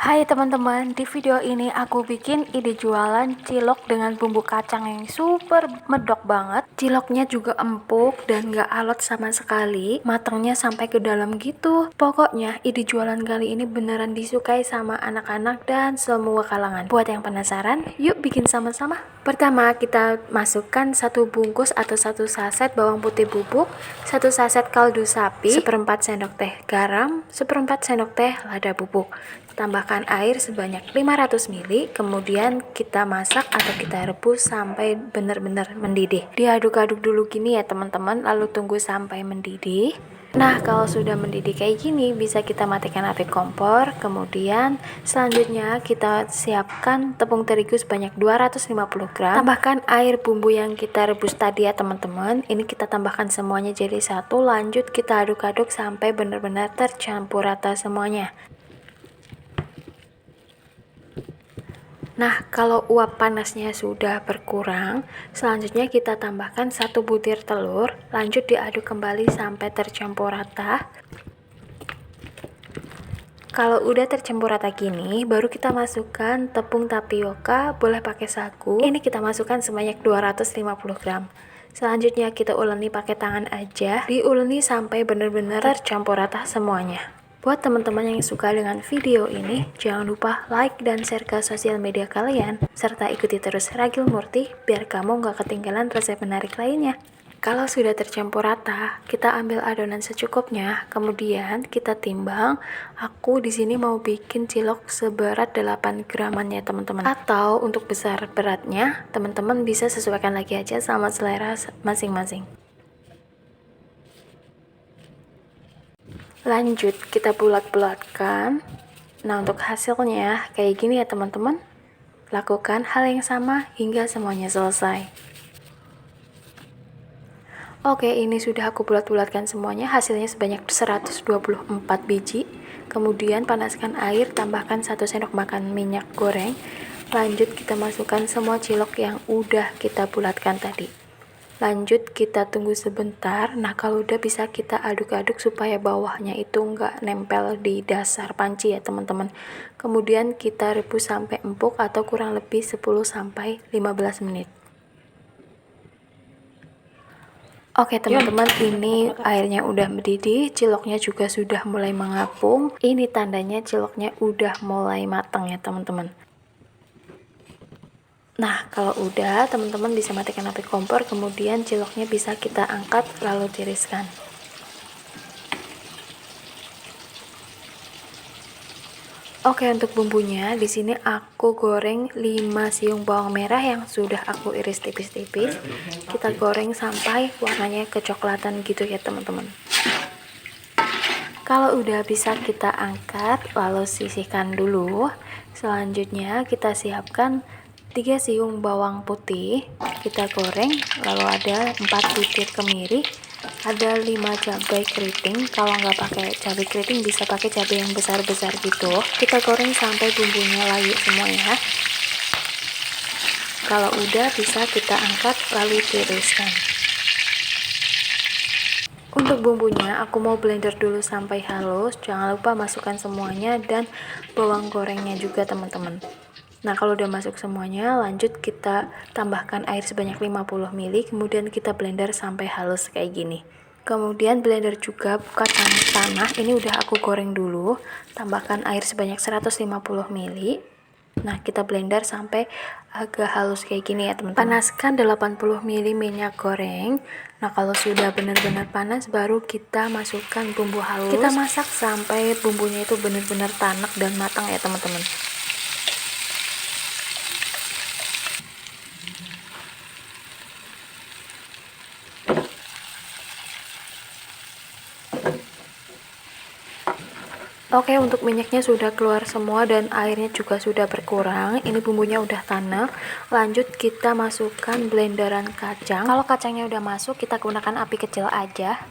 Hai teman-teman, di video ini aku bikin ide jualan cilok dengan bumbu kacang yang super medok banget. Ciloknya juga empuk dan gak alot sama sekali, matangnya sampai ke dalam gitu. Pokoknya ide jualan kali ini beneran disukai sama anak-anak dan semua kalangan. Buat yang penasaran, yuk bikin sama-sama. Pertama kita masukkan 1 bungkus atau 1 saset bawang putih bubuk, 1 saset kaldu sapi, 1/4 sendok teh garam, 1/4 sendok teh lada bubuk. Tambahkan air sebanyak 500 ml, kemudian kita masak atau kita rebus sampai benar-benar mendidih. Diaduk-aduk dulu gini ya teman-teman, lalu tunggu sampai mendidih. Nah, kalau sudah mendidih kayak gini, bisa kita matikan api kompor. Kemudian selanjutnya kita siapkan tepung terigu sebanyak 250 gram. Tambahkan air bumbu yang kita rebus tadi ya teman-teman. Ini kita tambahkan semuanya jadi satu. Lanjut kita aduk-aduk sampai benar-benar tercampur rata semuanya. Nah, kalau uap panasnya sudah berkurang, selanjutnya kita tambahkan 1 butir telur, lanjut diaduk kembali sampai tercampur rata. Kalau udah tercampur rata gini, baru kita masukkan tepung tapioka, boleh pakai sagu. Ini kita masukkan sebanyak 250 gram. Selanjutnya kita uleni pakai tangan aja, diuleni sampai benar-benar tercampur rata semuanya. Buat teman-teman yang suka dengan video ini, jangan lupa like dan share ke sosial media kalian, serta ikuti terus Ragil Murti biar kamu nggak ketinggalan resep menarik lainnya. Kalau sudah tercampur rata, kita ambil adonan secukupnya, kemudian kita timbang. Aku di sini mau bikin cilok seberat 8 graman ya teman-teman. Atau untuk besar beratnya, teman-teman bisa sesuaikan lagi aja sama selera masing-masing. Lanjut kita bulat-bulatkan. Nah, untuk hasilnya kayak gini ya teman-teman. Lakukan hal yang sama hingga semuanya selesai. Oke, ini sudah aku bulat-bulatkan semuanya. Hasilnya sebanyak 124 biji. Kemudian panaskan air, tambahkan 1 sendok makan minyak goreng. Lanjut kita masukkan semua cilok yang udah kita bulatkan tadi. Lanjut kita tunggu sebentar. Nah, kalau udah bisa kita aduk-aduk supaya bawahnya itu nggak nempel di dasar panci ya teman-teman. Kemudian kita rebus sampai empuk atau kurang lebih 10-15 menit. Oke teman-teman, ini airnya udah mendidih, ciloknya juga sudah mulai mengapung. Ini tandanya ciloknya udah mulai matang ya teman-teman. Nah, kalau udah, teman-teman bisa matikan api kompor, kemudian ciloknya bisa kita angkat lalu tiriskan. Oke, untuk bumbunya di sini aku goreng 5 siung bawang merah yang sudah aku iris tipis-tipis. Kita goreng sampai warnanya kecoklatan gitu ya, teman-teman. Kalau udah bisa kita angkat lalu sisihkan dulu. Selanjutnya kita siapkan 3 siung bawang putih, kita goreng, lalu ada 4 butir kemiri, ada 5 cabai keriting. Kalau nggak pakai cabai keriting bisa pakai cabai yang besar-besar gitu. Kita goreng sampai bumbunya layu semua ya. Kalau udah bisa kita angkat lalu tiriskan. Untuk bumbunya aku mau blender dulu sampai halus. Jangan lupa masukkan semuanya dan bawang gorengnya juga teman-teman. Nah, kalau udah masuk semuanya, lanjut kita tambahkan air sebanyak 50 ml, kemudian kita blender sampai halus kayak gini. Kemudian blender juga kacang tanah, ini udah aku goreng dulu, tambahkan air sebanyak 150 ml. Nah, kita blender sampai agak halus kayak gini ya teman-teman. Panaskan 80 ml minyak goreng. Nah, kalau sudah benar-benar panas, baru kita masukkan bumbu halus. Kita masak sampai bumbunya itu benar-benar tanak dan matang ya teman-teman. Oke, untuk minyaknya sudah keluar semua dan airnya juga sudah berkurang. Ini bumbunya udah tanak. Lanjut kita masukkan blenderan kacang. Kalau kacangnya udah masuk, kita gunakan api kecil aja.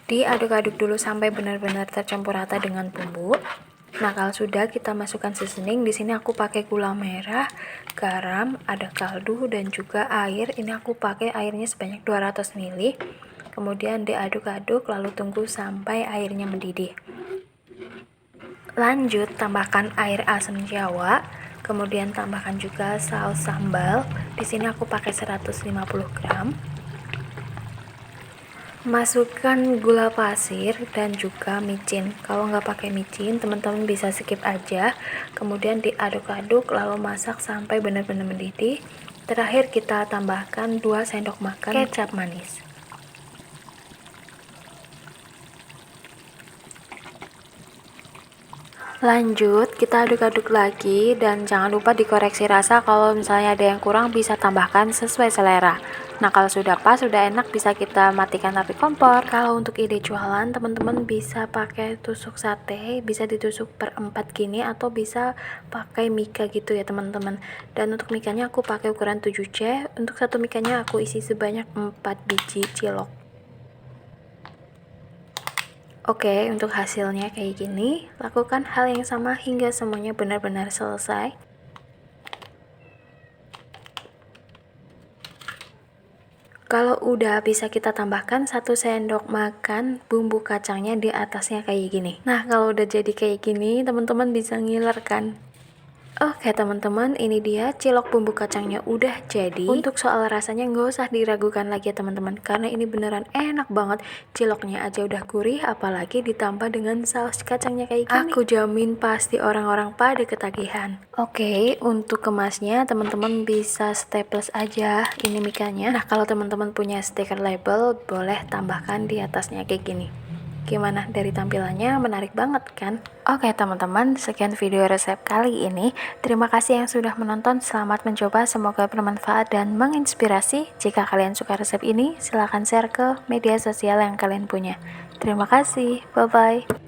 Diaduk-aduk dulu sampai benar-benar tercampur rata dengan bumbu. Nah, kalau sudah kita masukkan seasoning. Di sini aku pakai gula merah, garam, ada kaldu dan juga air. Ini aku pakai airnya sebanyak 200 ml. Kemudian diaduk-aduk lalu tunggu sampai airnya mendidih. Lanjut tambahkan air asam jawa, kemudian tambahkan juga saus sambal. Di sini aku pakai 150 gram. Masukkan gula pasir dan juga micin. Kalau nggak pakai micin, teman-teman bisa skip aja. Kemudian diaduk-aduk lalu masak sampai benar-benar mendidih. Terakhir kita tambahkan 2 sendok makan kecap manis. Lanjut, kita aduk-aduk lagi dan jangan lupa dikoreksi rasa. Kalau misalnya ada yang kurang bisa tambahkan sesuai selera. Nah, kalau sudah pas, sudah enak, bisa kita matikan api kompor. Kalau untuk ide jualan, teman-teman bisa pakai tusuk sate, bisa ditusuk per 4 gini atau bisa pakai mika gitu ya teman-teman. Dan untuk mikanya aku pakai ukuran 7C. Untuk satu mikanya aku isi sebanyak 4 biji cilok. Oke, untuk hasilnya kayak gini. Lakukan hal yang sama hingga semuanya benar-benar selesai. Kalau udah, bisa kita tambahkan 1 sendok makan bumbu kacangnya di atasnya kayak gini. Nah, kalau udah jadi kayak gini, teman-teman bisa ngiler kan? Oke teman-teman, ini dia cilok bumbu kacangnya udah jadi. Untuk soal rasanya nggak usah diragukan lagi ya teman-teman, karena ini beneran enak banget. Ciloknya aja udah gurih, apalagi ditambah dengan saus kacangnya kayak gini. Aku jamin pasti orang-orang pada ketagihan. Oke, untuk kemasnya teman-teman bisa staples aja ini mikanya. Nah, kalau teman-teman punya stiker label, boleh tambahkan di atasnya kayak gini. Gimana dari tampilannya, menarik banget kan? Oke teman-teman, sekian video resep kali ini. Terima kasih yang sudah menonton, selamat mencoba, semoga bermanfaat dan menginspirasi. Jika kalian suka resep ini, silahkan share ke media sosial yang kalian punya. Terima kasih, bye-bye.